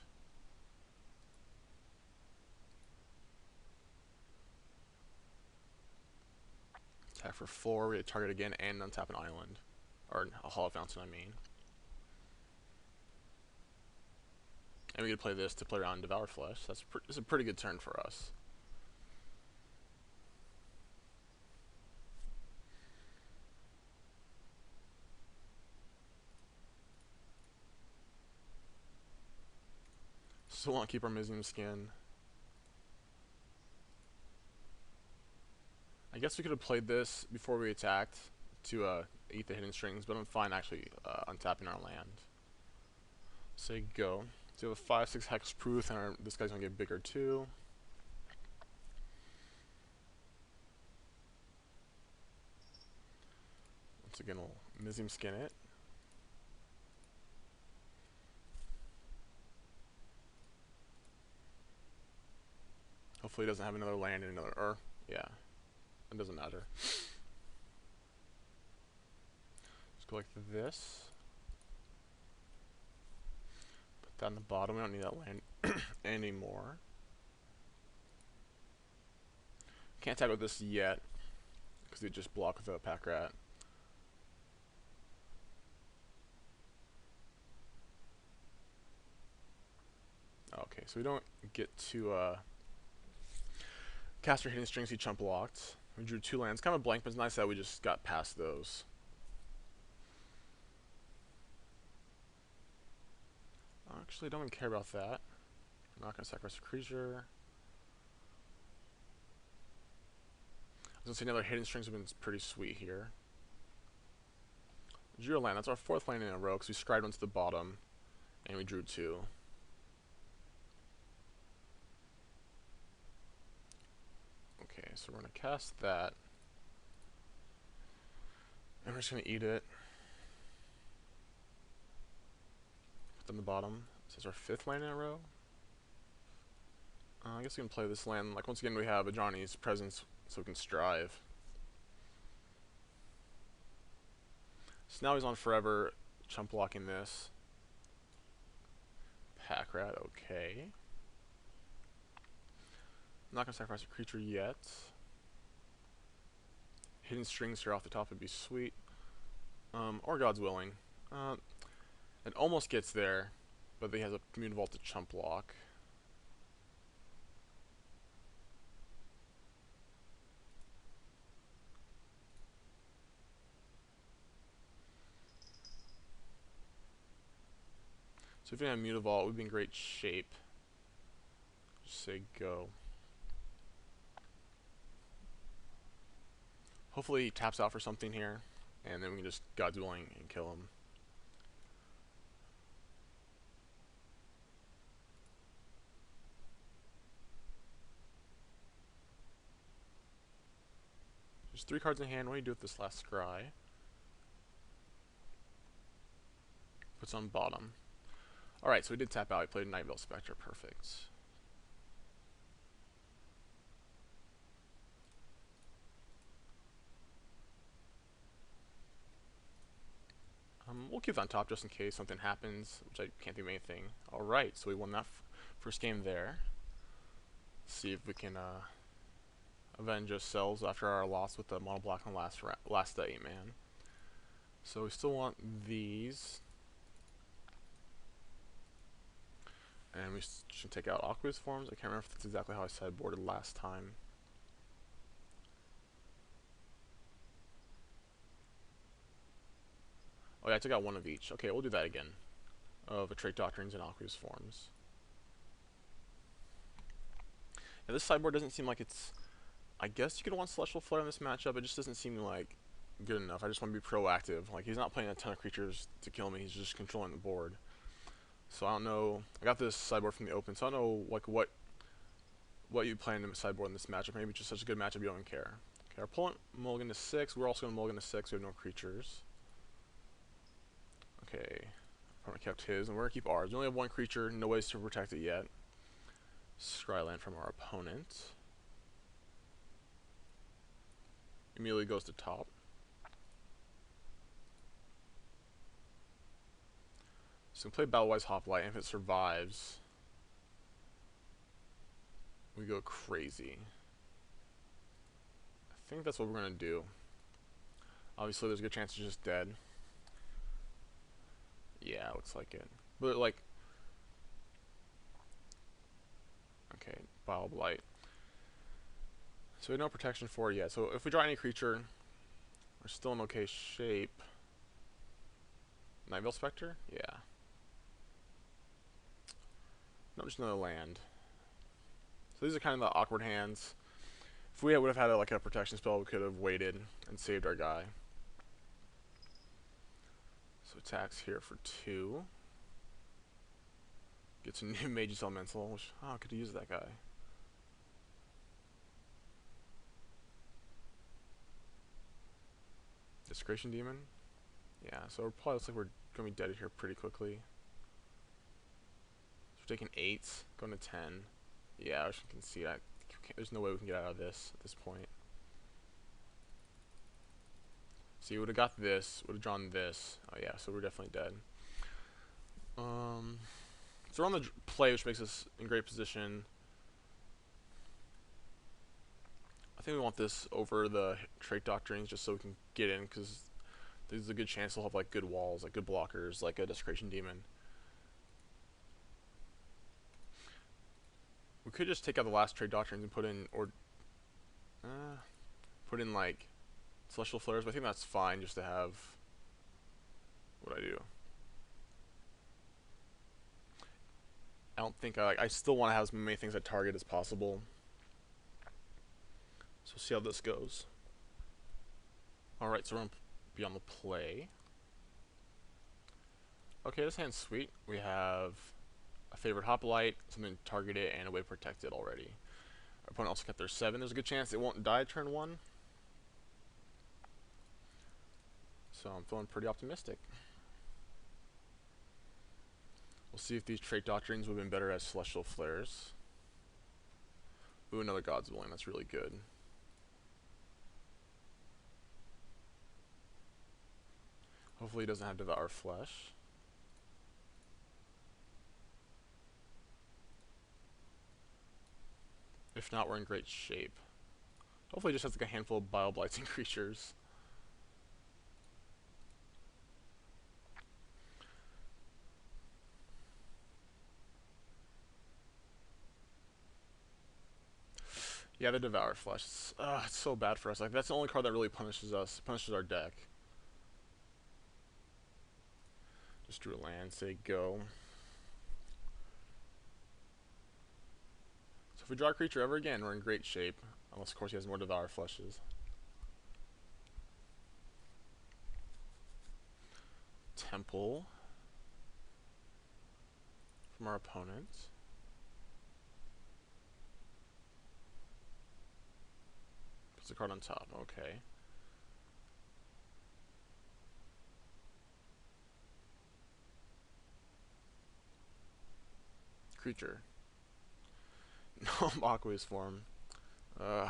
Attack for 4, we target again and untap an island. Or a Hollow Fountain, I mean. And we get to play this to play around Devour Flesh. That's a pretty good turn for us. Still want to keep our Mizium Skin. I guess we could have played this before we attacked to eat the Hidden Strings, but I'm fine actually untapping our land. Say go. So we have a 5/6 Hexproof, and this guy's going to get bigger too. Once again, we'll Mizium Skin it. Hopefully he doesn't have another land in another, yeah, it doesn't matter. Just go like this. Put that in the bottom, we don't need that land anymore. Can't attack with this yet, because they just block with a Pack Rat. Okay, so we don't get to cast our Hidden Strings, he chump blocked. We drew 2 lands, kind of blank, but it's nice that we just got past those. Actually, don't even care about that. I'm not going to sacrifice a creature. I was going to say another Hidden Strings would have been pretty sweet here. Drew a land, that's our 4th land in a row, because we scried one to the bottom, and we drew 2. Okay, so we're going to cast that. And we're just going to eat it. Put them on the bottom. This is our 5th land in a row. I guess we can play this land. Like, once again, we have a Johnny's Presence, so we can strive. So now he's on forever, chump blocking this. Pack rat, okay. I'm not gonna sacrifice a creature yet. Hidden strings here off the top would be sweet. Or God's willing. It almost gets there, but he has a Mutavault to chump block. So if you have Mutavault, we'd be in great shape. Just say go. Hopefully he taps out for something here, and then we can just God's willing and kill him. There's 3 cards in hand. What do you do with this last scry? Puts on bottom. Alright, so we did tap out. He played Night Veil Spectre. Perfect. We'll keep it on top just in case something happens, which I can't think of anything. Alright, so we won that first game there. Let's see if we can avenge ourselves after our loss with the mono black on last 8-man. So we still want these. And we should take out Aqua's forms. I can't remember if that's exactly how I sideboarded last time. Oh yeah, I took out one of each. Okay, we'll do that again. Of Trait Doctrines and Aqua's forms. Now this sideboard doesn't seem like it's... I guess you could want Celestial Flare in this matchup. It just doesn't seem like good enough. I just want to be proactive. Like, he's not playing a ton of creatures to kill me. He's just controlling the board. So I don't know. I got this sideboard from the open, so I don't know like what you plan in the sideboard in this matchup. Maybe it's just such a good matchup you don't care. Okay, our opponent mulligan to 6. We're also going to mulligan to 6. We have no creatures. Okay, opponent kept his, and we're going to keep ours. We only have 1 creature. No ways to protect it yet. Scryland from our opponent. Immediately goes to top. So we play Battlewise Hoplite, and if it survives, we go crazy. I think that's what we're going to do. Obviously, there's a good chance it's just dead. Yeah, looks like it. But, like... Okay, Bile Blight. So we have no protection for it yet. So if we draw any creature, we're still in okay shape. Night Veil Spectre? Yeah. No, just another land. So these are kind of the awkward hands. If we would have had like a protection spell, we could have waited and saved our guy. So attacks here for 2. Gets a new Mage's Elemental, which, oh, I could use that guy. Desecration Demon? Yeah, so it probably looks like we're going to be dead here pretty quickly. So we're taking 8, going to 10. Yeah, I can see that. There's no way we can get out of this at this point. So you would have got this, would have drawn this. Oh yeah, so we're definitely dead. So we're on the play, which makes us in great position. I think we want this over the Trait Doctrines just so we can get in, because there's a good chance they'll have like good walls, like good blockers, like a Desecration Demon. We could just take out the last Trait Doctrines and put in, like Celestial Flares, but I think that's fine just to have. What I do? I don't think I still want to have as many things at target as possible. So we'll see how this goes. Alright, so we're going to be on the play. Okay, this hand's sweet. We have a favorite Hoplite, something to target it, and a way to protect it already. Our opponent also kept their 7. There's a good chance it won't die turn 1. So I'm feeling pretty optimistic. We'll see if these Trait Doctrines would have been better as Celestial Flares. Ooh, another God's Willing. That's really good. Hopefully he doesn't have Devour Flesh. If not, we're in great shape. Hopefully he just has like a handful of Bile Blighting creatures. Yeah, the Devour Flesh. It's so bad for us. Like that's the only card that really punishes us, punishes our deck. Just drew a land, say go. So if we draw a creature ever again, we're in great shape. Unless, of course, he has more Devour Fleshes. Temple from our opponent. Puts a card on top. Okay. Creature. No Aqua's form. So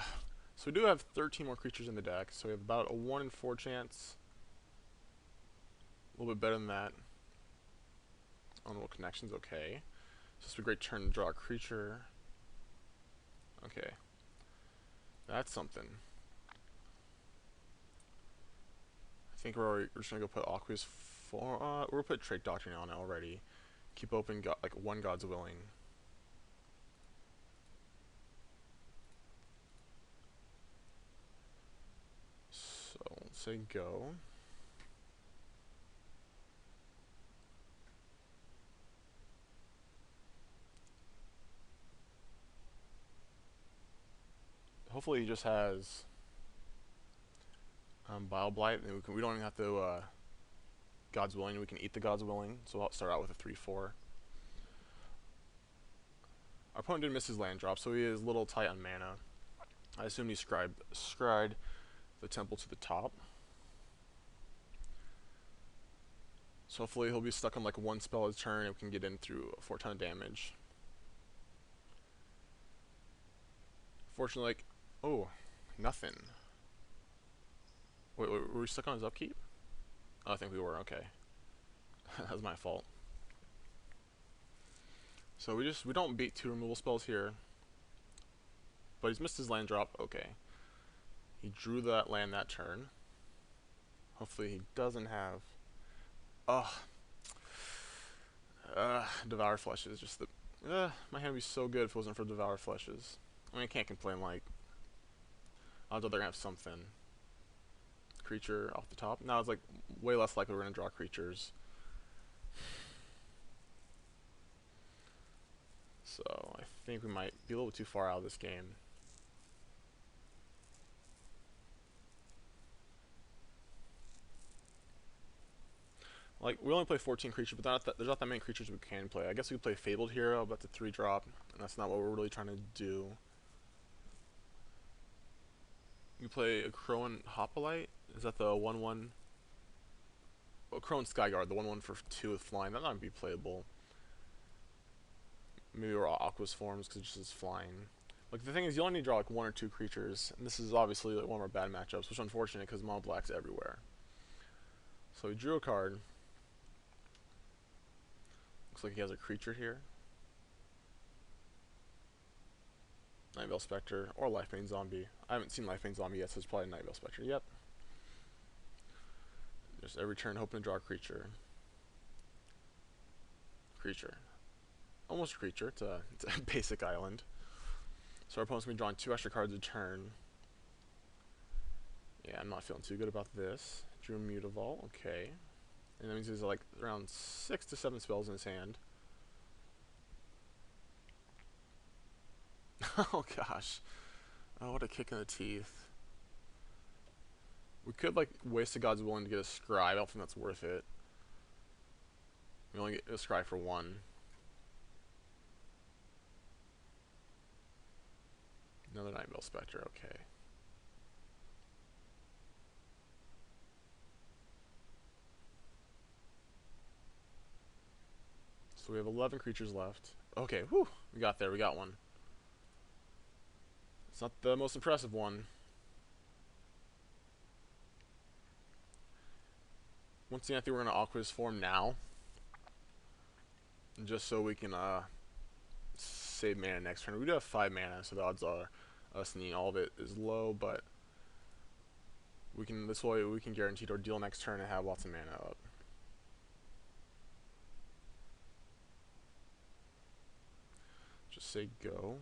we do have 13 more creatures in the deck, so we have about a 1 in 4 chance. A little bit better than that. Honorable Connections, okay. So it's a great turn to draw a creature. Okay. That's something. I think we're just gonna go put Aqua's form. We're gonna put Trait Doctrine on it already. Keep open, like one God's Willing. So let's say go. Hopefully he just has Bile Blight, and we don't even have to God's Willing. We can eat the God's Willing. So I'll start out with a 3/4. Our opponent did miss his land drop, so he is a little tight on mana. I assume he scried the temple to the top. So hopefully he'll be stuck on like one spell a turn and we can get in through a 4 ton of damage. Fortunately, like, oh, nothing. Wait, were we stuck on his upkeep? Oh, I think we were, okay. That was my fault. So we don't beat 2 removal spells here. But he's missed his land drop, okay. He drew that land that turn. Hopefully he doesn't have... Devour Fleshes, just the... my hand would be so good if it wasn't for Devour Fleshes. I mean, I can't complain, like... Odds are they're gonna have something. Creature off the top. Now it's like way less likely we're gonna draw creatures. So I think we might be a little too far out of this game. Like, we only play 14 creatures, but there's not that many creatures we can play. I guess we could play Fabled Hero, but that's a 3-drop, and that's not what we're really trying to do. You play a Crowan Hoplite? Is that the 1/1? Oh, Crowan Skyguard, the 1/1 for 2 with flying. That might be playable. Maybe we're Aqua's forms because it just is flying. Like, the thing is, you only need to draw like 1 or 2 creatures, and this is obviously like one of our bad matchups, which is unfortunate because mono black's everywhere. So we drew a card. Looks like he has a creature here. Nightveil Spectre or Lifebane Zombie. I haven't seen Lifebane Zombie yet, so it's probably Nightveil Spectre. Yep. Just every turn hoping to draw a creature. Creature. Almost a creature. It's a basic island. So our opponent's going to be drawing 2 extra cards a turn. Yeah, I'm not feeling too good about this. Drew a Mutavault. Okay. And that means he's like around 6 to 7 spells in his hand. Oh gosh. Oh, what a kick in the teeth. We could like waste a God's Willing to get a Scry. I don't think that's worth it. We only get a Scry for 1. Another Nightveil Spectre, okay. So we have 11 creatures left. Okay, whew, we got there, we got one. It's not the most impressive one. Once again, I think we're going to Aqua his form now, just so we can save mana next turn. We do have 5 mana, so the odds are us needing all of it is low, but we can this way we can guarantee our deal next turn and have lots of mana up. Just say go.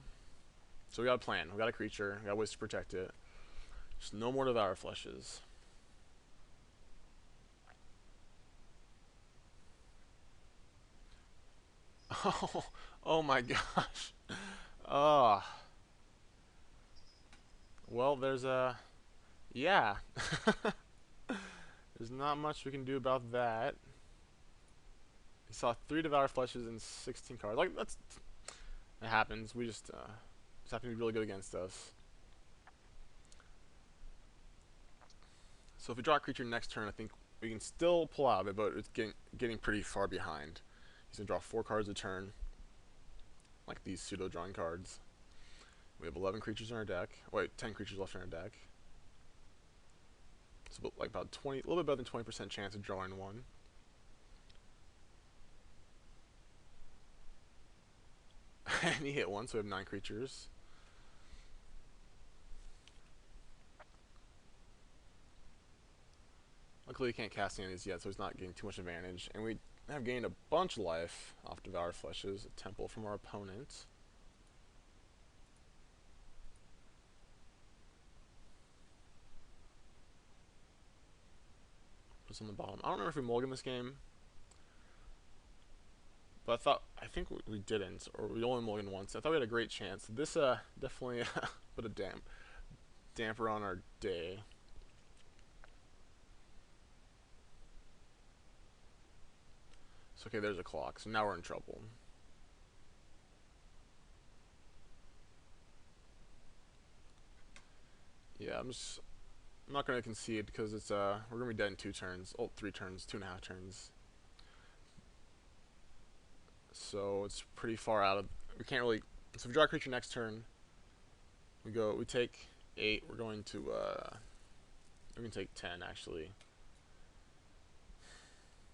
So we got a plan. We got a creature. We got ways to protect it. Just no more Devour Fleshes. Oh my gosh. Well, there's a yeah. There's not much we can do about that. He saw 3 Devour Fleshes and 16 cards. Like it happens. We just happen to be really good against us. So if we draw a creature next turn, I think we can still pull out of it, but it's getting pretty far behind. He's gonna draw 4 cards a turn, like these pseudo drawing cards. We have 11 creatures in our deck. Wait, 10 creatures left in our deck. It's like about 20, a little bit better than 20% chance of drawing one. And he hit one, so we have 9 creatures. Luckily, he can't cast any of these yet, so he's not getting too much advantage. And we have gained a bunch of life off Devour Fleshes, a temple from our opponent. What's on the bottom? I don't remember if we mulliganed this game, but I think we didn't, or we only mulliganed once. I thought we had a great chance. This definitely put a damper on our day. So okay, there's a clock. So now we're in trouble. Yeah, I'm not going to concede because it's we're going to be dead in 2 turns. Oh, 3 turns, 2.5 turns. So it's pretty far out of. We can't really. So if we draw a creature next turn, we take 8. We're going to take 10 actually.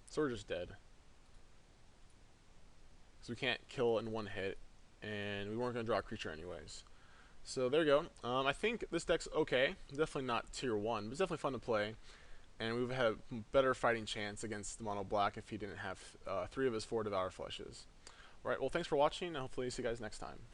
So we're just dead. So we can't kill in 1 hit, and we weren't going to draw a creature anyways. So there you go. I think this deck's okay. Definitely not tier 1, but it's definitely fun to play. And we've had a better fighting chance against the mono black if he didn't have 3 of his 4 Devour Fleshes. Alright, well thanks for watching, and hopefully see you guys next time.